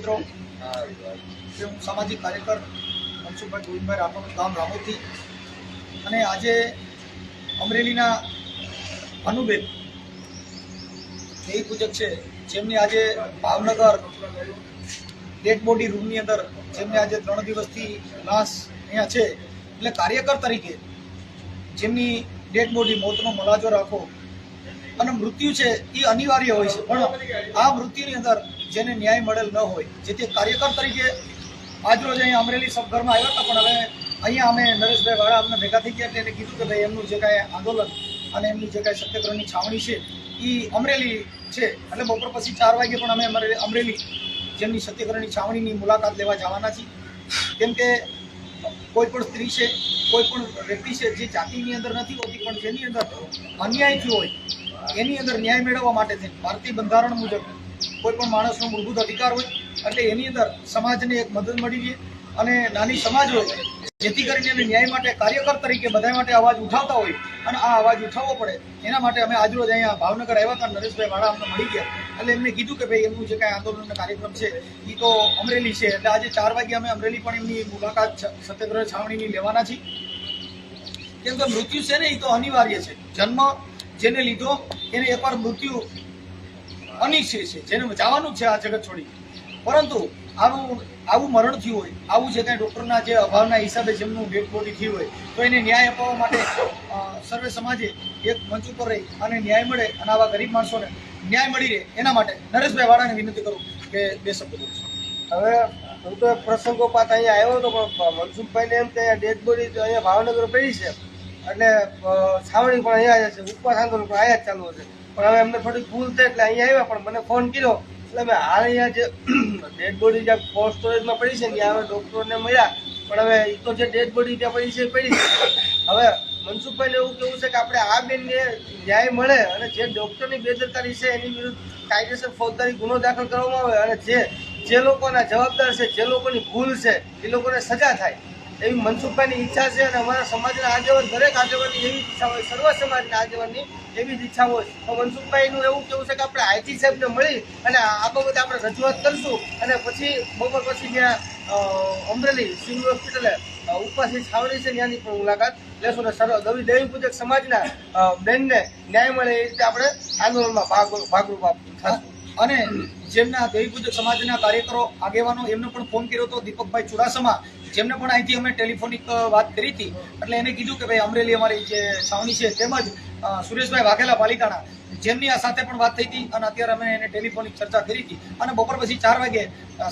મિત્રો, હું સામાજિક કાર્યકર મનસુખભાઈ ગોવિંદભાઈ રાઠોડ, ગામ રામોદથી, અને આજે અમરેલીના અનુબેન દેવી પૂજક છે, જેમની આજે ભાવનગર ડેડ બોડી રૂમની અંદર જેમને આજે 3 દિવસથી લાશ અહીંયા છે, એટલે કાર્યકર તરીકે જેમની ડેડ બોડી મોતનો મલાજો રાખો અને મૃત્યુ છે એ અનિવાર્ય હોય છે, પણ આ મૃત્યુની અંદર જેને ન્યાય મળેલ ન હોય, જેથી કાર્યકર તરીકે આજરોજ અહીંયા અમરેલી સબઘરમાં આવ્યા હતા, પણ હવે અહીંયા અમે નરેશભાઈ વાળા અમને ભેગા થઈ ગયા એટલે એને કીધું કે ભાઈ એમનું જે કાંઈ આંદોલન અને એમની જે કાંઈ સત્યાગ્રહની છાવણી છે એ અમરેલી છે, એટલે બપોર પછી 4 વાગે પણ અમે અમરેલી જેમની સત્યાગ્રહની છાવણીની મુલાકાત લેવા જવાના છીએ. કેમ કે કોઈ પણ સ્ત્રી છે, કોઈ પણ વ્યક્તિ છે જે જાતિની અંદર નથી હોતી, પણ જેની અંદર અન્યાય થયો હોય એની અંદર ન્યાય મેળવવા માટે થઈને ભારતીય બંધારણ મુજબ કોઈ પણ માણસનો મૂળભૂત અધિકાર હોય, એટલે એની અંદર સમાજને એક મદદ મળી રહે અને નાની સમાજ હોય, જેથી કરીને એને ન્યાય માટે કાર્યકર તરીકે બધા માટે અવાજ ઉઠાવતા હોય અને આ અવાજ ઉઠાવવો પડે, એના માટે અમે આજરોજ અહીંયા ભાવનગર આવ્યા હતા. નરેશભાઈ વાળા અમને મળી ગયા એટલે એમને કીધું કે ભાઈ એમનું જે કાંઈ આંદોલનનો કાર્યક્રમ છે એ તો અમરેલી છે, એટલે આજે 4 વાગે અમે અમરેલી પણ એમની મુલાકાત સત્યાગ્રહ છાવણીની લેવાના છીએ. કેમ કે મૃત્યુ છે ને એ તો અનિવાર્ય છે, જન્મ જેને લીધો એને એકવાર મૃત્યુ અનિશ્ચય છે, જેને જવાનું છે આ જગત છોડી, પરંતુ આવું મરણ થયું હોય, આવું જે કાંઈ ડૉક્ટરના જે અભાવના હિસાબે જેમનું ડેડ બોડી થયું હોય, તો એને ન્યાય અપાવવા માટે સર્વે સમાજે એક મંચ ઉપર રહી અને ન્યાય મળે અને આવા ગરીબ માણસોને ન્યાય મળી રહે, એના માટે નરેશભાઈ વાળાને વિનંતી કરું કે 2 શબ્દ બોલું. હવે હું તો પ્રસંગોપાત અહીંયા આવ્યો હતો, પણ મનસુખભાઈને એમ કે અહીંયા ડેડ બોડી અહીંયા ભાવનગર પડી છે, એટલે છાવણી પણ અહીંયા છે, ઉપવાસ આંદોલન પણ અહીંયા જ ચાલુ હશે, પણ હવે એમને થોડીક ભૂલ થઈ એટલે અહીંયા આવ્યા, પણ મને ફોન કર્યો એટલે મેં હાલ અહીંયા જે ડેડ બોડી જ્યાં કોલ્ડ સ્ટોરેજમાં પડી છે ત્યાં હવે ડૉક્ટરોને મળ્યા, પણ હવે એ તો જે ડેડ બોડી ત્યાં પડી છે પડી છે. હવે મનસુખભાઈને એવું કેવું છે કે આપણે આ બેનને ન્યાય મળે અને જે ડૉક્ટરની બેદરકારી છે એની વિરુદ્ધ કાયદેસર ફોજદારી ગુનો દાખલ કરવામાં આવે અને જે લોકોના જવાબદાર છે, જે લોકોની ભૂલ છે એ લોકોને સજા થાય, એવી મનસુખભાઈની ઈચ્છા છે. અને અમારા સમાજના આગેવાન, દરેક આગેવાનની એવી ઈચ્છા હોય, સર્વ સમાજના આગેવાનની એવી જ ઈચ્છા હોય. તો મનસુખભાઈનું એવું કેવું છે કે આપણે આઈજી સાહેબને મળી અને આ બાબતે આપણે રજૂઆત કરીશું અને પછી બપોર પછી ત્યાં અમરેલી સિવિલ હોસ્પિટલે ઉપવાસની છાવણી છે ત્યાંની પણ મુલાકાત લેશું અને દેવી પૂજક સમાજના બેનને ન્યાય મળે એ રીતે આપણે આંદોલનમાં ભાગરૂપ આપશું. અને જેમના દેવી પૂજક સમાજના કાર્યકરો આગેવાનો એમને પણ ફોન કર્યો હતો, દીપકભાઈ ચુડાસમા, જેમને પણ અહીંથી અમે ટેલિફોનિક વાત કરી હતી, એટલે એને કીધું કે ભાઈ અમરેલી અમારી જે છાવણી છે, તેમજ સુરેશભાઈ વાઘેલા પાલિતાણા, જેમની આ સાથે પણ વાત થઈ હતી અને અત્યારે અમે એને ટેલિફોનિક ચર્ચા કરી હતી અને બપોર પછી 4 વાગે